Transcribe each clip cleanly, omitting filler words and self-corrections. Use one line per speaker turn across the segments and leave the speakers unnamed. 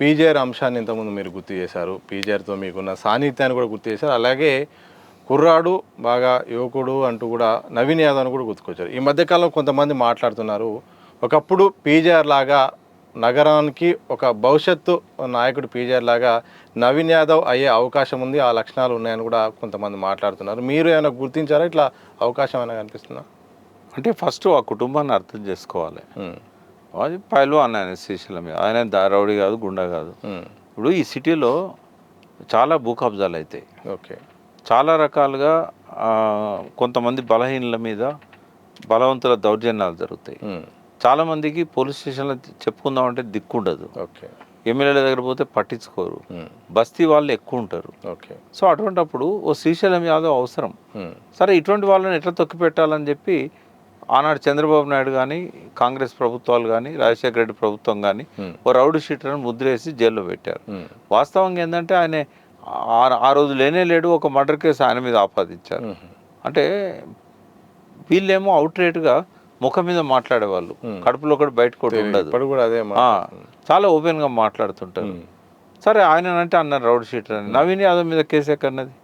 PJR అంశాన్ని ఇంతకుముందు మీరు గుర్తు చేశారు. పీజేఆర్తో మీకున్న సాన్నిధ్యాన్ని కూడా గుర్తు చేశారు. అలాగే కుర్రాడు బాగా యువకుడు అంటూ కూడా నవీన్ యాదవ్ని కూడా గుర్తుకొచ్చారు. ఈ మధ్యకాలంలో కొంతమంది మాట్లాడుతున్నారు, ఒకప్పుడు పీజేఆర్ లాగా నగరానికి ఒక భవిష్యత్తు నాయకుడు పీజేఆర్ లాగా నవీన్ యాదవ్ అయ్యే అవకాశం ఉంది, ఆ లక్షణాలు ఉన్నాయని కూడా కొంతమంది మాట్లాడుతున్నారు. మీరు ఏమైనా గుర్తించారా? ఇట్లా అవకాశం ఏమైనా కనిపిస్తుందా?
అంటే ఫస్ట్ ఆ కుటుంబాన్ని అర్థం చేసుకోవాలి. అది పైల్వాన్ ఆయన శ్రీశైలం, ఆయన రౌడీ కాదు, గుండా కాదు. ఇప్పుడు ఈ సిటీలో చాలా భూ కబ్జాలు అవుతాయి.
ఓకే, చాలా
రకాలుగా కొంతమంది బలహీనుల మీద బలవంతుల దౌర్జన్యాలు జరుగుతాయి. చాలామందికి పోలీస్ స్టేషన్లో చెప్పుకుందామంటే దిక్కుండదు.
ఓకే,
ఎమ్మెల్యేల దగ్గర పోతే పట్టించుకోరు, బస్తీ వాళ్ళు ఎక్కువ ఉంటారు.
ఓకే,
సో అటువంటిప్పుడు ఓ శ్రీశైలం యాదవ్ అవసరం. సరే, ఇటువంటి వాళ్ళని ఎట్లా తొక్కి పెట్టాలని చెప్పి ఆనాడు చంద్రబాబు నాయుడు కానీ, కాంగ్రెస్ ప్రభుత్వాలు కానీ, రాజశేఖర రెడ్డి ప్రభుత్వం కానీ ఓ రౌడీ షీటర్ని ముద్రేసి జైల్లో పెట్టారు. వాస్తవంగా ఏంటంటే ఆయన ఆ రోజు లేనే లేడు, ఒక మర్డర్ కేసు ఆయన మీద ఆపాదించారు. అంటే వీళ్ళేమో అవుట్ రేట్గా ముఖం మీద మాట్లాడేవాళ్ళు, కడుపులో ఒకటి బయట కూడా ఉండదు, చాలా ఓపెన్గా మాట్లాడుతుంటారు. సరే, ఆయన అంటే అన్నారు రౌడీ షీటర్ అని. నవీన్ యాదవ్ మీద కేసు ఎక్కడన్నది?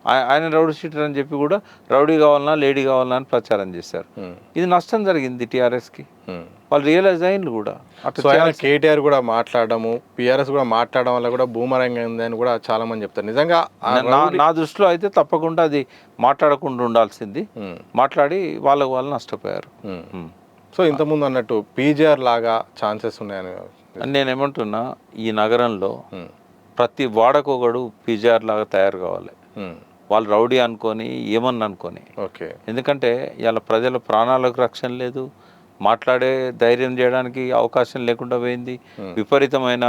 ఆయన రౌడీ షీటర్ అని చెప్పి కూడా రౌడీ కావాలన్నా లేడీ కావాలన్నా అని ప్రచారం చేశారు. ఇది నష్టం జరిగింది టీఆర్ఎస్కి, వాళ్ళు రియలైజ్ అయింది కూడా.
కేటీఆర్ కూడా మాట్లాడము, పిఆర్ఎస్ కూడా మాట్లాడడం వల్ల కూడా బూమరంగ్ అని కూడా చాలా మంది చెప్తారు. నిజంగా
నా దృష్టిలో అయితే తప్పకుండా అది మాట్లాడకుండా ఉండాల్సింది. మాట్లాడి వాళ్ళు నష్టపోయారు.
సో ఇంతకుముందు అన్నట్టు పీజీఆర్ లాగా ఛాన్సెస్ ఉన్నాయని
నేనేమంటున్నా, ఈ నగరంలో ప్రతి వాడకొకడు పీజీఆర్ లాగా తయారు కావాలి. వాళ్ళు రౌడీ అనుకొని ఏమన్నా అనుకొని.
ఓకే,
ఎందుకంటే ఇలా ప్రజల ప్రాణాలకు రక్షణ లేదు, మాట్లాడే ధైర్యం చేయడానికి అవకాశం లేకుండా పోయింది. విపరీతమైన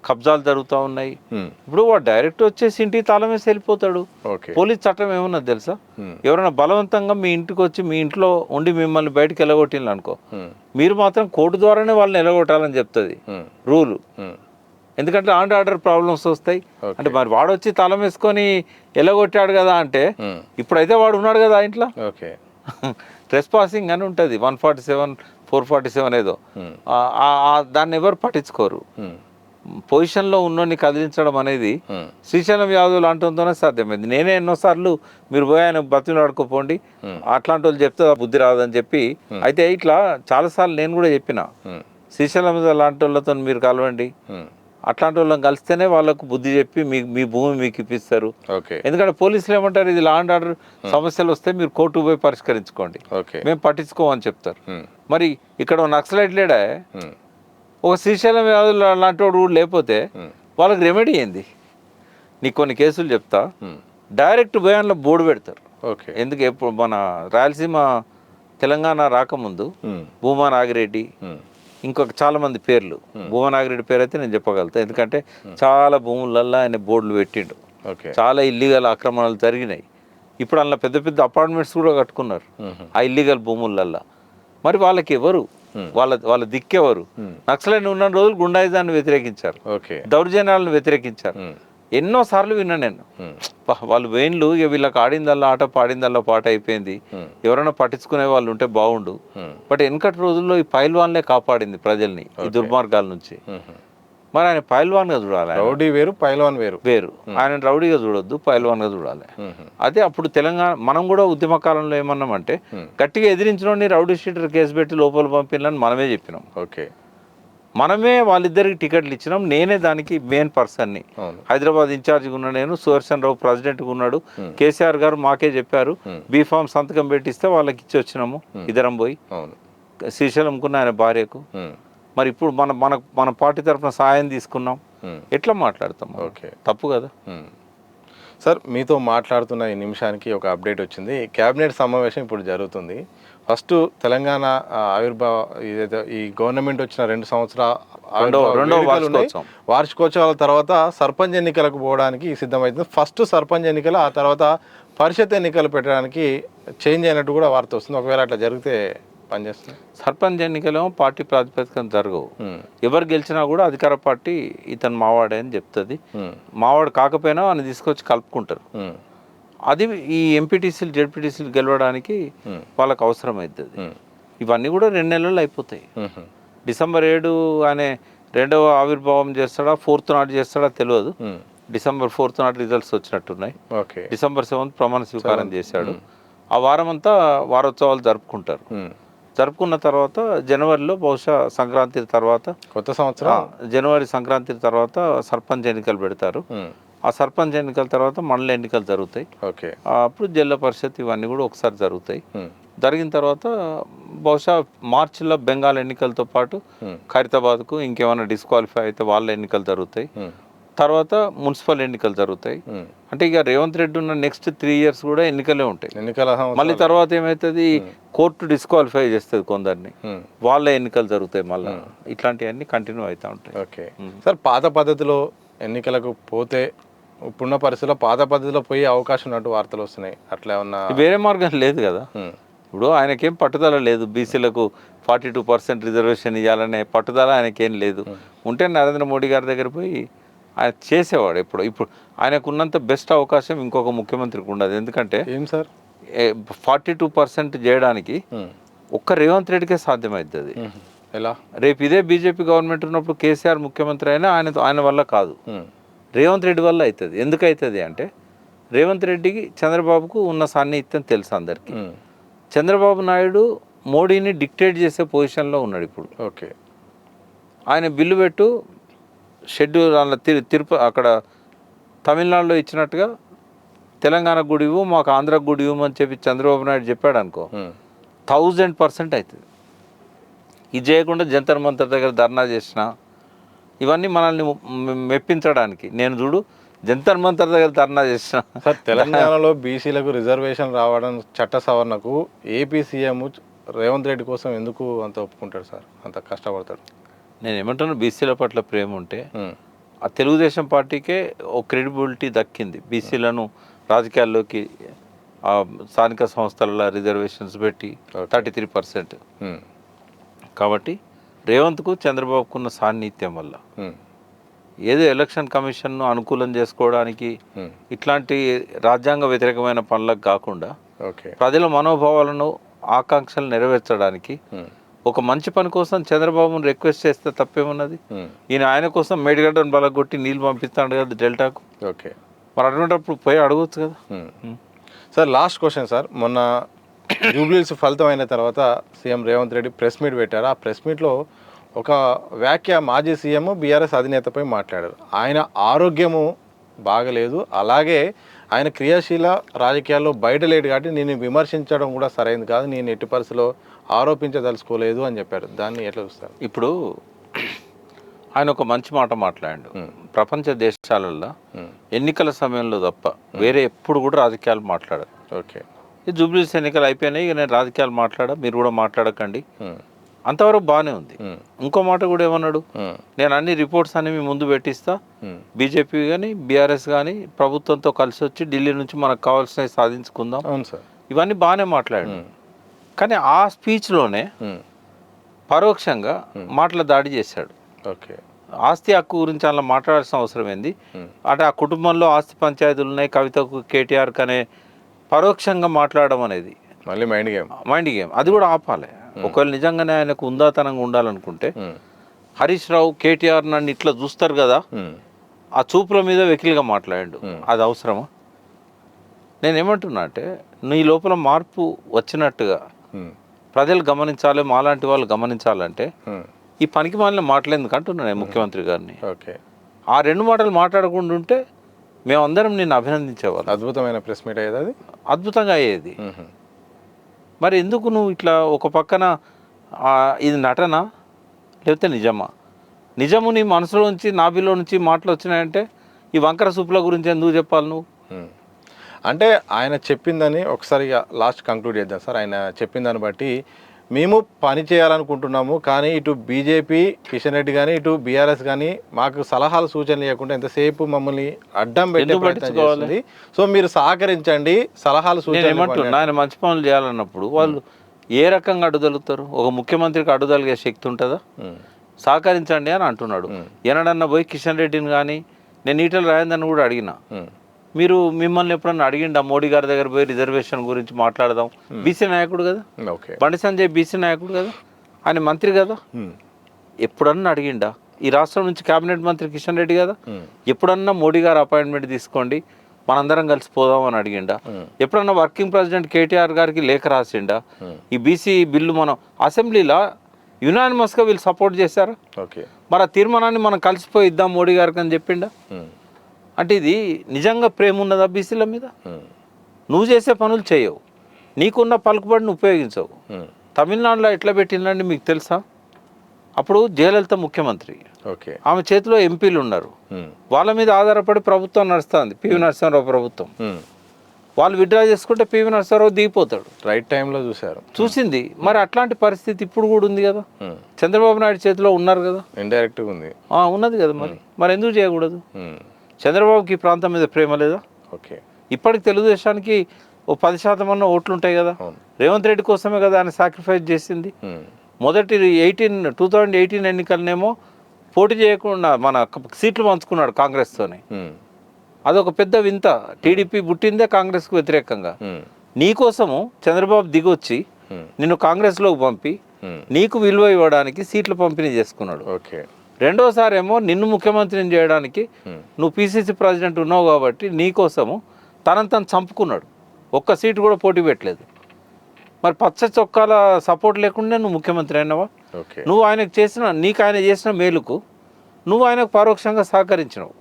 కబ్జాలు జరుగుతూ ఉన్నాయి. ఇప్పుడు వాడు డైరెక్ట్ వచ్చేసి ఇంటికి తాళం వేసి వెళ్ళిపోతాడు. పోలీస్ చట్టం ఏమన్నది తెలుసా? ఎవరైనా బలవంతంగా మీ ఇంటికి వచ్చి మీ ఇంట్లో ఉండి మిమ్మల్ని బయటకు వెళ్ళగొట్టింది అనుకో, మీరు మాత్రం కోర్టు ద్వారానే వాళ్ళని వెళ్ళగొట్టాలని చెప్తుంది రూలు. ఎందుకంటే ఆర్డర్ ప్రాబ్లమ్స్ వస్తాయి. అంటే మరి వాడు వచ్చి తాళం వేసుకొని ఎలగొట్టాడు కదా అంటే, ఇప్పుడైతే వాడు ఉన్నాడు కదా ఇంట్లో.
ఓకే,
ట్రెస్ పాసింగ్ అని ఉంటుంది 147, 447 ఏదో, దాన్ని ఎవరు పట్టించుకోరు. పొజిషన్లో ఉన్నోని కదిలించడం అనేది శ్రీశైలం యాదవ్ లాంటితోనే సాధ్యమైంది. నేనే ఎన్నోసార్లు మీరు పోయి ఆయన బతిలాడుకోపోండి, అట్లాంటి వాళ్ళు చెప్తే బుద్ధి రాదని చెప్పి. అయితే ఇట్లా చాలాసార్లు నేను కూడా చెప్పిన, శ్రీశైలం లాంటి వాళ్ళతో మీరు కలవండి, అట్లాంటి వాళ్ళని కలిస్తేనే వాళ్ళకు బుద్ధి చెప్పి మీ భూమి మీకు ఇప్పిస్తారు. ఎందుకంటే పోలీసులు ఏమంటారు, ఇది లా అండ్ ఆర్డర్ సమస్యలు వస్తే మీరు కోర్టుకు పోయి పరిష్కరించుకోండి, మేము పట్టించుకోమని చెప్తారు. మరి ఇక్కడ నక్సలైట్ లేడా, ఒక శ్రీశైలం యాదవ్ లాంటి వాడు లేకపోతే వాళ్ళకి రెమెడీ ఏంది? నీకు కొన్ని కేసులు చెప్తా, డైరెక్ట్ భయాన్లో బోర్డు పెడతారు. ఎందుకు, ఎప్పుడు మన రాయలసీమ తెలంగాణ రాకముందు భూమా నాగిరెడ్డి, ఇంకొక చాలా మంది పేర్లు, భూమా నాగిరెడ్డి పేరు అయితే నేను చెప్పగలుగుతా, ఎందుకంటే చాలా భూములల్లో ఆయన బోర్డులు పెట్టిండు. చాలా ఇల్లీగల్ ఆక్రమణలు జరిగినాయి. ఇప్పుడు అందులో పెద్ద పెద్ద అపార్ట్మెంట్స్ కూడా కట్టుకున్నారు ఆ ఇల్లీగల్ భూములల్లో. మరి వాళ్ళకి ఎవరు, వాళ్ళ దిక్కెవరు? నక్సలైట్ ఉన్న రోజులు గుండాయిజాన్ని వ్యతిరేకించారు, దౌర్జన్యాలను వ్యతిరేకించారు. ఎన్నోసార్లు విన్నా నేను. వాళ్ళు వేన్లు ఇక వీళ్ళకి ఆడిందల్లా ఆట, పాడిందల్లా పాట అయిపోయింది. ఎవరైనా పట్టించుకునే వాళ్ళు ఉంటే బాగుండు. బట్ వెనకటి రోజుల్లో ఈ పైల్వాన్లే కాపాడింది ప్రజల్ని ఈ దుర్మార్గాల నుంచి. మరి ఆయన పైల్వాన్గా చూడాలి.
రౌడీ వేరు, పైల్వాన్
వేరు. ఆయన రౌడీగా చూడొద్దు, పైల్వాన్గా చూడాలి. అదే అప్పుడు తెలంగాణ మనం కూడా ఉద్యమ కాలంలో ఏమన్నామంటే, గట్టిగా ఎదిరించిన రౌడీ షీటర్ కేసు పెట్టి లోపల పంపిణని మనమే చెప్పినాం. మనమే వాళ్ళిద్దరికి టికెట్లు ఇచ్చినాం. నేనే దానికి మెయిన్ పర్సన్ని. హైదరాబాద్ ఇన్ఛార్జిగా ఉన్నా నేను, సుదర్శన్ రావు ప్రెసిడెంట్గా ఉన్నాడు. కేసీఆర్ గారు మాకే చెప్పారు, బీఫామ్ సంతకం పెట్టిస్తే వాళ్ళకి ఇచ్చి వచ్చినాము ఇద్దరం పోయి, శ్రీశైలంకున్న ఆయన భార్యకు. మరి ఇప్పుడు మన పార్టీ తరఫున సాయం తీసుకున్నాం, ఎట్లా మాట్లాడతాం? తప్పు కదా
సార్. మీతో మాట్లాడుతున్న ఈ నిమిషానికి ఒక అప్డేట్ వచ్చింది. కేబినెట్ సమావేశం ఇప్పుడు జరుగుతుంది. ఫస్ట్ తెలంగాణ ఆవిర్భావ ఈ గవర్నమెంట్ వచ్చిన 2 సంవత్సరాల వార్షికోత్సవాల తర్వాత సర్పంచ్ ఎన్నికలకు పోవడానికి సిద్ధమవుతుంది. ఫస్ట్ సర్పంచ్ ఎన్నికలు, ఆ తర్వాత పరిషత్ ఎన్నికలు పెట్టడానికి చేంజ్ అయినట్టు కూడా వార్త వస్తుంది. ఒకవేళ అట్లా జరిగితే పనిచేస్తుంది.
సర్పంచ్ ఎన్నికలేమో పార్టీ ప్రాతిపదికన జరగవు. ఎవరు గెలిచినా కూడా అధికార పార్టీ ఇతను మావాడే అని చెప్తుంది. మావాడు కాకపోయినా అని తీసుకొచ్చి కలుపుకుంటారు. అది ఈ ఎంపీటీసీలు, జెడ్పీటీసీలు గెలవడానికి వాళ్ళకు అవసరం అవుతుంది. ఇవన్నీ కూడా 2 నెలల్లో అయిపోతాయి. డిసెంబర్ 7 అనే రెండవ ఆవిర్భావం చేస్తాడా 4th నాడు చేస్తాడా తెలియదు.
ఉమ్.
December 4th నాడు రిజల్ట్స్ వచ్చినట్టున్నాయి.
ఓకే.
December 7th ప్రమాణ స్వీకారం చేశాడు. ఆ వారం అంతా వారోత్సవాలు జరుపుకుంటారు.
ఉమ్.
జరుపుకున్న తర్వాత జనవరిలో బహుశా సంక్రాంతి తర్వాత
కొత్త సంవత్సరం
జనవరి సంక్రాంతి తర్వాత సర్పంచ్ ఎన్నికలు పెడతారు.
ఉమ్.
ఆ సర్పంచ్ ఎన్నికల తర్వాత మండల ఎన్నికలు జరుగుతాయి.
ఓకే.
అప్పుడు జిల్లా పరిషత్ ఇవన్నీ కూడా ఒకసారి జరుగుతాయి.
ఉమ్.
జరిగిన తర్వాత బహుశా మార్చిలో బెంగాల్ ఎన్నికలతో పాటు
ఉమ్.
ఖైరతాబాద్కు ఇంకేమైనా డిస్క్వాలిఫై అయితే వాళ్ళ ఎన్నికలు జరుగుతాయి.
ఉమ్.
తర్వాత మున్సిపల్ ఎన్నికలు జరుగుతాయి.
ఉమ్.
అంటే ఇక రేవంత్ రెడ్డి ఉన్న నెక్స్ట్ 3 years కూడా ఎన్నికలే ఉంటాయి.
ఎన్నికల
మళ్ళీ తర్వాత ఏమవుతుంది, కోర్టు డిస్క్వాలిఫై చేస్తుంది కొందరిని,
ఉమ్.
వాళ్ళ ఎన్నికలు జరుగుతాయి. మళ్ళీ ఇట్లాంటివన్నీ కంటిన్యూ అవుతూ ఉంటాయి.
ఓకే సార్, పాత పద్ధతిలో ఎన్నికలకు పోతే ఇప్పుడున్న పరిస్థితుల్లో పాత పద్ధతిలో పోయే అవకాశం ఉన్నట్టు వార్తలు వస్తున్నాయి. అట్లా ఏమన్నా
వేరే మార్గం లేదు కదా.
ఉమ్.
ఇప్పుడు ఆయనకేం పట్టుదల లేదు, బీసీలకు 42% రిజర్వేషన్ ఇవ్వాలనే పట్టుదల ఆయనకేం లేదు. ఉంటే నరేంద్ర మోడీ గారి దగ్గర పోయి ఆయన చేసేవాడు. ఇప్పుడు ఆయనకు ఉన్నంత బెస్ట్ అవకాశం ఇంకొక ముఖ్యమంత్రికి ఉండదు. ఎందుకంటే
ఏం సార్
42% చేయడానికి
ఉమ్.
ఒక్క రేవంత్ రెడ్డికే సాధ్యమవుతుంది.
ఉమ్. ఎలా?
రేపు ఇదే బీజేపీ గవర్నమెంట్ ఉన్నప్పుడు కేసీఆర్ ముఖ్యమంత్రి అయినా ఆయన వల్ల కాదు,
ఉమ్.
రేవంత్ రెడ్డి వల్ల అవుతుంది. ఎందుకు అవుతుంది అంటే రేవంత్ రెడ్డికి చంద్రబాబుకు ఉన్న సాన్నిహిత్యం తెలుసు అందరికీ.
ఉమ్.
చంద్రబాబు నాయుడు మోడీని డిక్టేట్ చేసే పొజిషన్లో ఉన్నాడు ఇప్పుడు.
ఓకే.
ఆయన బిల్లు పెట్టు షెడ్యూల్ అలా అక్కడ తమిళనాడులో ఇచ్చినట్టుగా తెలంగాణ గుడి ఇవ్వు, మాకు ఆంధ్ర గుడి ఇవ్వమని చెప్పి చంద్రబాబు నాయుడు చెప్పాడు అనుకో, 1000% అవుతుంది. ఇది చేయకుండా జంతర్ మంతర్ దగ్గర ధర్నా చేసిన ఇవన్నీ మనల్ని మెప్పించడానికి. నేను చూడు జంతర్ మంతర్ దగ్గర ధర్నా చేసిన.
సార్, తెలంగాణలో బీసీలకు రిజర్వేషన్ రావడం చట్ట సవరణకు ఏపీ సీఎం రేవంత్ రెడ్డి కోసం ఎందుకు అంత ఒప్పుకుంటాడు సార్, అంత కష్టపడతాడు?
నేను ఏమంటాను, బీసీల పట్ల ప్రేమ ఉంటే
ఉమ్.
ఆ తెలుగుదేశం పార్టీకే ఓ క్రెడిబిలిటీ దక్కింది. బీసీలను రాజకీయాల్లోకి స్థానిక సంస్థల రిజర్వేషన్స్ పెట్టి 33%.
ఉమ్.
కాబట్టి రేవంత్కు చంద్రబాబుకున్న సాన్నిహిత్యం వల్ల ఏదో ఎలక్షన్ కమిషన్ను అనుకూలం చేసుకోవడానికి ఇట్లాంటి రాజ్యాంగ వ్యతిరేకమైన పనులకు కాకుండా
ఓకే,
ప్రజల మనోభావాలను ఆకాంక్షలు నెరవేర్చడానికి ఒక మంచి పని కోసం చంద్రబాబును రిక్వెస్ట్ చేస్తే తప్పేమున్నది? ఆయన కోసం మేడిగడ్డను బలగొట్టి నీళ్ళు పంపిస్తాడు కదా డెల్టాకు.
ఓకే,
మరి అటువంటిప్పుడు పోయి అడగవచ్చు కదా.
సార్ లాస్ట్ క్వశ్చన్ సార్, మొన్న జూబ్లీస్ ఫలితం అయిన తర్వాత CM Revanth Reddy press meet పెట్టారు. ఆ ప్రెస్ మీట్లో ఒక వ్యాఖ్య మాజీ సీఎం బీఆర్ఎస్ అధినేతపై మాట్లాడారు. ఆయన ఆరోగ్యము బాగలేదు, అలాగే ఆయన క్రియాశీల రాజకీయాల్లో బయట లేడు కాబట్టి నేను విమర్శించడం కూడా సరైనది కాదు, నేను ఎట్టి పరిస్థితిలో ఆరోపించదలుచుకోలేదు అని చెప్పారు. దాన్ని ఎట్లా చూస్తారు?
ఇప్పుడు ఆయన ఒక మంచి మాట మాట్లాడాడు. ప్రపంచ దేశాలలో ఎన్నికల సమయంలో తప్ప వేరే ఎప్పుడు కూడా రాజకీయాలు మాట్లాడారు.
ఓకే,
ఈ జూబ్లీస్ ఎన్నికలు అయిపోయినాయి, ఇక నేను రాజకీయాలు మాట్లాడా, మీరు కూడా మాట్లాడకండి, అంతవరకు బాగానే ఉంది. ఇంకో మాట కూడా ఏమన్నాడు, నేను అన్ని రిపోర్ట్స్ అన్ని మీ ముందు పెట్టిస్తా, బీజేపీ కానీ బీఆర్ఎస్ కానీ ప్రభుత్వంతో కలిసి వచ్చి ఢిల్లీ నుంచి మనకు కావాల్సినవి సాధించుకుందాం.
అవును సార్,
ఇవన్నీ బాగానే మాట్లాడాడు. కానీ ఆ స్పీచ్లోనే పరోక్షంగా మాటల దాడి చేశాడు.
ఓకే,
ఆస్తి హక్కు గురించి అలా మాట్లాడాల్సిన అవసరం ఏంది? అంటే ఆ కుటుంబంలో ఆస్తి పంచాయతీలు ఉన్నాయి, కవితకు కేటీఆర్కి అనే పరోక్షంగా మాట్లాడడం అనేది
మళ్ళీ మైండ్ గేమ్.
అది కూడా ఆపాలి. ఒకవేళ నిజంగానే ఆయనకు ఉందాతనంగా ఉండాలనుకుంటే హరీష్ రావు కేటీఆర్ నన్ను ఇట్లా చూస్తారు కదా, ఆ చూపుల మీద వెకిలిగా మాట్లాడాడు. అది అవసరమా? నేనేమంటున్నా అంటే నీ లోపల మార్పు వచ్చినట్టుగా ప్రజలు గమనించాలి, మాలాంటి వాళ్ళు గమనించాలంటే ఈ పనికి మాలిన మాట్లాడేందుకు అంటున్నాను నేను ముఖ్యమంత్రి గారిని.
ఓకే,
ఆ 2 మాటలు మాట్లాడకుండా ఉంటే మేమందరం నిన్ను అభినందించేవాళ్ళం.
అద్భుతమైన ప్రెస్ మీట్ అయ్యేది, అది
అద్భుతంగా అయ్యేది. మరి ఎందుకు నువ్వు ఇట్లా ఒక పక్కన ఇది నటన లేకపోతే నిజమా? నిజము నీ మనసులో నుంచి నాభిలో నుంచి మాటలు వచ్చినాయంటే ఈ వంకర సూపుల గురించి ఎందుకు చెప్పాలి నువ్వు?
అంటే ఆయన చెప్పిందని ఒకసారి లాస్ట్ కంక్లూడ్ చేద్దాం సార్. ఆయన చెప్పిన దాన్ని బట్టి మేము పని చేయాలనుకుంటున్నాము, కానీ ఇటు బీజేపీ కిషన్ రెడ్డి కానీ ఇటు బీఆర్ఎస్ కానీ మాకు సలహాలు సూచనలు లేకుండా ఎంతసేపు మమ్మల్ని అడ్డం పెట్టే ప్రయత్నం చేస్తుంది. సో మీరు సహకరించండి, సలహాలు సూచనలు.
ఏమంటున్నా, ఆయన మంచి పనులు చేయాలన్నప్పుడు వాళ్ళు ఏ రకంగా అడ్డుదలుగుతారు? ఒక ముఖ్యమంత్రికి అడ్డుదలిగే శక్తి ఉంటుందా? సహకరించండి అని అంటున్నాడు. ఏనాడన్నా పోయి కిషన్ రెడ్డిని కానీ నేను ఈటల రాజేందర్ని కూడా అడిగిన, మీరు మిమ్మల్ని ఎప్పుడన్నా అడిగిండా మోడీ గారి దగ్గర పోయి రిజర్వేషన్ గురించి మాట్లాడదాం? బీసీ నాయకుడు కదా, బండి సంజయ్ బీసీ నాయకుడు కదా, ఆయన మంత్రి కదా, ఎప్పుడన్నా అడిగిండా? ఈ రాష్ట్రం నుంచి కేబినెట్ మంత్రి కిషన్ రెడ్డి కదా. ఎప్పుడన్నా మోడీ గారు అపాయింట్మెంట్ తీసుకోండి మనందరం కలిసి పోదాం అని అడిగిండా? ఎప్పుడన్నా వర్కింగ్ ప్రెసిడెంట్ కేటీఆర్ గారికి లేఖ రాసిండా? ఈ బీసీ బిల్లు మనం అసెంబ్లీలో యునానిమస్గా వీళ్ళు సపోర్ట్ చేశారు.
ఓకే,
మరి ఆ తీర్మానాన్ని మనం కలిసిపోయి ఇద్దాం మోడీ గారికి అని చెప్పిండా? అంటే ఇది నిజంగా ప్రేమ ఉన్నదా బీసీల మీద? నువ్వు చేసే పనులు చేయవు, నీకున్న పలుకుబడిని ఉపయోగించవు. తమిళనాడులో ఎట్లా పెట్టిందండి మీకు తెలుసా? అప్పుడు జయలలిత ముఖ్యమంత్రి,
ఓకే,
ఆమె చేతిలో ఎంపీలు ఉన్నారు, వాళ్ళ మీద ఆధారపడి ప్రభుత్వం నడుస్తుంది, పివి నరసింహారావు ప్రభుత్వం. వాళ్ళు విత్డ్రా చేసుకుంటే పివి నరసింహారావు దిగిపోతాడు.
రైట్ టైంలో చూసింది.
మరి అట్లాంటి పరిస్థితి ఇప్పుడు కూడా ఉంది కదా. చంద్రబాబు నాయుడు చేతిలో ఉన్నారు కదా,
ఇండైరెక్ట్గా ఉంది,
ఉన్నది కదా. మరి ఎందుకు చేయకూడదు? చంద్రబాబుకి ఈ ప్రాంతం మీద ప్రేమ లేదా?
ఓకే,
ఇప్పటికి తెలుగుదేశానికి ఓ 10% అన్న ఓట్లు ఉంటాయి కదా. రేవంత్ రెడ్డి కోసమే కదా ఆయన సాక్రిఫైస్ చేసింది. మొదటి 2018 ఎన్నికలనేమో పోటీ చేయకుండా మన సీట్లు పంచుకున్నాడు కాంగ్రెస్తోని. అదొక పెద్ద వింత. టీడీపీ పుట్టిందే కాంగ్రెస్కు వ్యతిరేకంగా. నీకోసము చంద్రబాబు దిగొచ్చి నిన్ను కాంగ్రెస్లోకి పంపి నీకు విలువ ఇవ్వడానికి సీట్లు పంపిణీ చేసుకున్నాడు.
ఓకే,
రెండోసారి ఏమో నిన్ను ముఖ్యమంత్రిని చేయడానికి నువ్వు పీసీసీ ప్రెసిడెంట్ ఉన్నావు కాబట్టి నీకోసము తనను చంపుకున్నాడు. ఒక్క సీటు కూడా పోటీ పెట్టలేదు. మరి పచ్చ చొక్కాల సపోర్ట్ లేకుండా నువ్వు ముఖ్యమంత్రి అయినావా? నువ్వు నీకు ఆయన చేసిన మేలుకు నువ్వు ఆయనకు పరోక్షంగా సహకరించినావు.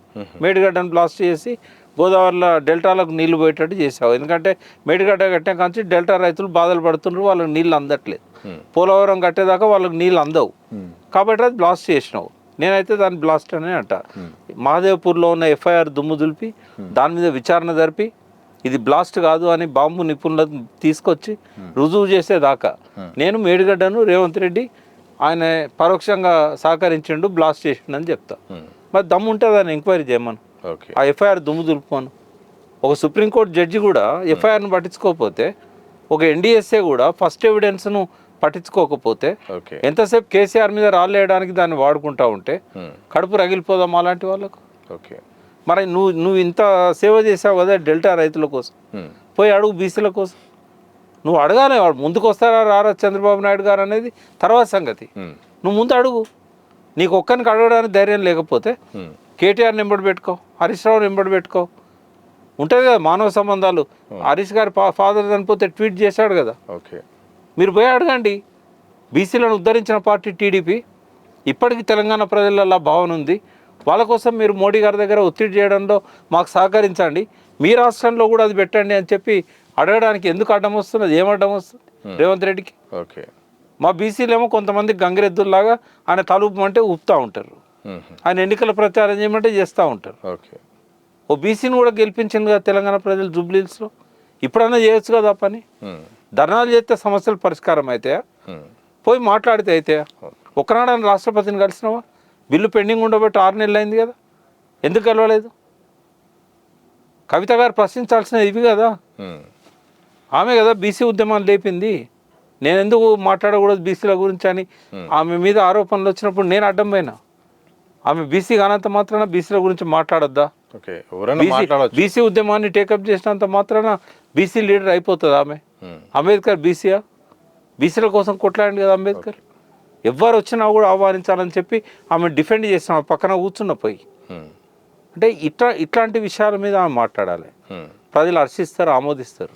మేడిగడ్డను బ్లాస్ట్ చేసి గోదావరిలో డెల్టాలకు నీళ్లు పోయేటట్టు చేసావు. ఎందుకంటే మేడిగడ్డ కట్టే కాంచి డెల్టా రైతులు బాధలు పడుతున్నారు, వాళ్ళకి నీళ్ళు అందట్లేదు. పోలవరం కట్టేదాకా వాళ్ళకి నీళ్ళు అందవు కాబట్టి అది బ్లాస్ట్ చేసినావు. నేనైతే దాన్ని బ్లాస్ట్ అని అంట. మహదేవ్పూర్లో ఉన్న ఎఫ్ఐఆర్ దుమ్ము దులిపి దాని మీద విచారణ జరిపి ఇది బ్లాస్ట్ కాదు అని బాంబు నిపుణులను తీసుకొచ్చి రుజువు చేసేదాకా నేను మేడిగడ్డను రేవంత్ రెడ్డి ఆయన పరోక్షంగా సహకరించిండు, బ్లాస్ట్ చేసిండు అని చెప్తా. మరి దమ్ము ఉంటే దాన్ని ఎంక్వైరీ చేయమను, ఆ ఎఫ్ఐఆర్ దుమ్ము దులుపుకోను. ఒక సుప్రీంకోర్టు జడ్జి కూడా ఎఫ్ఐఆర్ను పట్టించుకోకపోతే, ఒక ఎన్డీఎస్ఏ కూడా ఫస్ట్ ఎవిడెన్స్ను పట్టించుకోకపోతే ఎంతసేపు కేసీఆర్ మీద రాళ్ళేయడానికి దాన్ని వాడుకుంటా ఉంటే కడుపు రగిలిపోదాం అలాంటి వాళ్ళకు.
ఓకే,
మరి నువ్వు ఇంత సేవ చేసావు కదా డెల్టా రైతుల కోసం, పోయి అడుగు బీసీల కోసం. నువ్వు అడగాలి, వాడు ముందుకు వస్తారా రారా చంద్రబాబు నాయుడు గారు అనేది తర్వాత సంగతి. నువ్వు ముందు అడుగు. నీకు ఒక్కరికి అడగడానికి ధైర్యం లేకపోతే కేటీఆర్ నెంబర్ పెట్టుకో, హరీష్ రావు నెంబర్ పెట్టుకో. ఉంటుంది కదా మానవ సంబంధాలు. హరీష్ గారి ఫాదర్ చనిపోతే ట్వీట్ చేశాడు కదా.
ఓకే,
మీరు పోయి అడగండి. బీసీలను ఉద్ధరించిన పార్టీ టీడీపీ. ఇప్పటికీ తెలంగాణ ప్రజలలో భావన ఉంది. వాళ్ళ కోసం మీరు మోడీ గారి దగ్గర ఒత్తిడి చేయడంలో మాకు సహకరించండి, మీ రాష్ట్రంలో కూడా అది పెట్టండి అని చెప్పి అడగడానికి ఎందుకు అడ్డం వస్తున్నది? ఏం అడ్డం వస్తుంది రేవంత్ రెడ్డికి?
ఓకే,
మా బీసీలేమో కొంతమంది గంగిరెద్దుల్లాగా ఆయన తలుపుమంటే ఊపుతూ ఉంటారు, ఆయన ఎన్నికల ప్రచారం చేయమంటే చేస్తూ ఉంటారు.
ఓకే,
ఓ బీసీని కూడా గెలిపించింది కదా తెలంగాణ ప్రజలు జూబ్లీహిల్స్లో. ఇప్పుడన్నా చేయొచ్చు కదా ఆ పని. ధర్నాలు చేస్తే సమస్యలు పరిష్కారం అవుతాయా? పోయి మాట్లాడితే అవుతాయా? ఒకనాడు రాష్ట్రపతిని కలిసినావా? బిల్లు పెండింగ్ ఉండబట్టి 6 నెలలు అయింది కదా, ఎందుకు కలవలేదు? కవిత గారు ప్రశ్నించాల్సినది ఇవి కదా. ఆమె కదా బీసీ ఉద్యమాలు లేపింది. నేను ఎందుకు మాట్లాడకూడదు బీసీల గురించి అని ఆమె మీద ఆరోపణలు వచ్చినప్పుడు నేను అడ్డం పోయినా. ఆమె బీసీ కానంత మాత్రాన బీసీల గురించి మాట్లాడొద్దా? బీసీ ఉద్యమాన్ని టేకప్ చేసినంత మాత్రాన బీసీ లీడర్ అయిపోతుంది ఆమె? అంబేద్కర్ బీసీయా? బీసీల కోసం కొట్లాడండి కదా అంబేద్కర్. ఎవరు వచ్చినా కూడా ఆహ్వానించాలని చెప్పి ఆమె డిఫెండ్ చేసిన పక్కన కూర్చున్న పోయి. అంటే ఇట్లాంటి విషయాల మీద ఆమె మాట్లాడాలి. ప్రజలు హర్షిస్తారు, ఆమోదిస్తారు.